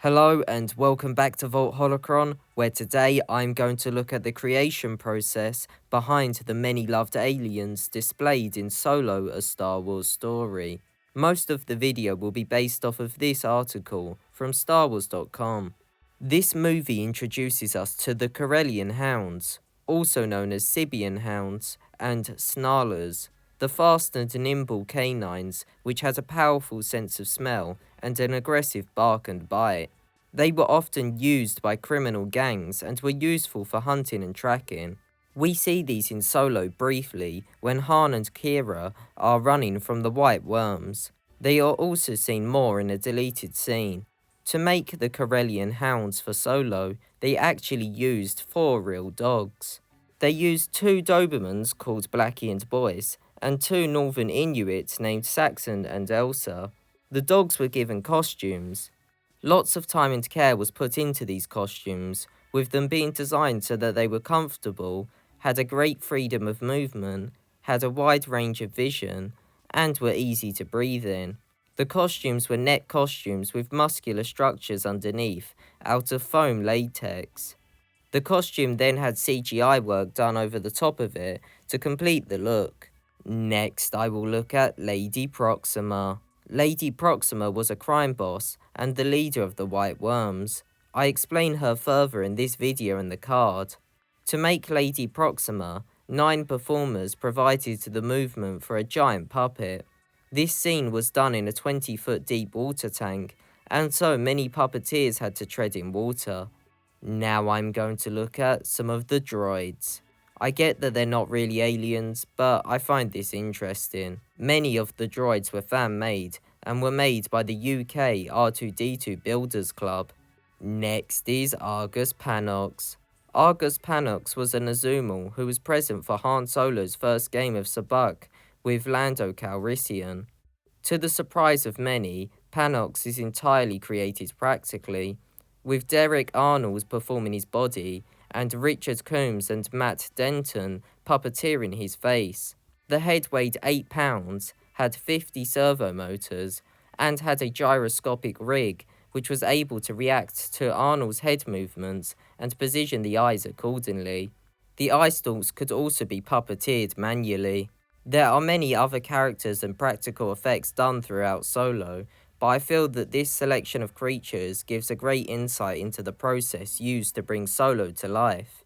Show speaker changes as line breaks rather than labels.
Hello and welcome back to Vault Holocron, where today I'm going to look at the creation process behind the many loved aliens displayed in Solo: A Star Wars Story. Most of the video will be based off of this article from StarWars.com. This movie introduces us to the Corellian Hounds, also known as Sibian Hounds and Snarlers, the fast and nimble canines which has a powerful sense of smell and an aggressive bark and bite. They were often used by criminal gangs and were useful for hunting and tracking. We see these in Solo briefly when Han and Qi'ra are running from the White Worms. They are also seen more in a deleted scene. To make the Corellian Hounds for Solo, they actually used 4 real dogs. They used 2 Dobermans called Blackie and Boyce, and 2 Northern Inuits named Saxon and Elsa. The dogs were given costumes. Lots of time and care was put into these costumes, with them being designed so that they were comfortable, had a great freedom of movement, had a wide range of vision, and were easy to breathe in. The costumes were net costumes with muscular structures underneath, out of foam latex. The costume then had CGI work done over the top of it to complete the look. Next, I will look at Lady Proxima. Lady Proxima was a crime boss and the leader of the White Worms. I explain her further in this video in the card. To make Lady Proxima, 9 performers provided the movement for a giant puppet. This scene was done in a 20-foot deep water tank, and so many puppeteers had to tread in water. Now I'm going to look at some of the droids. I get that they're not really aliens, but I find this interesting. Many of the droids were fan-made, and were made by the UK R2-D2 Builders Club. Next is Argus Panox. Argus Panox was an Azumal who was present for Han Solo's first game of Sabacc with Lando Calrissian. To the surprise of many, Panox is entirely created practically, with Derek Arnold performing his body, and Richard Coombs and Matt Denton puppeteering his face. The head weighed 8 pounds, had 50 servo motors, and had a gyroscopic rig which was able to react to Arnold's head movements and position the eyes accordingly. The eye stalks could also be puppeteered manually. There are many other characters and practical effects done throughout Solo, but I feel that this selection of creatures gives a great insight into the process used to bring Solo to life.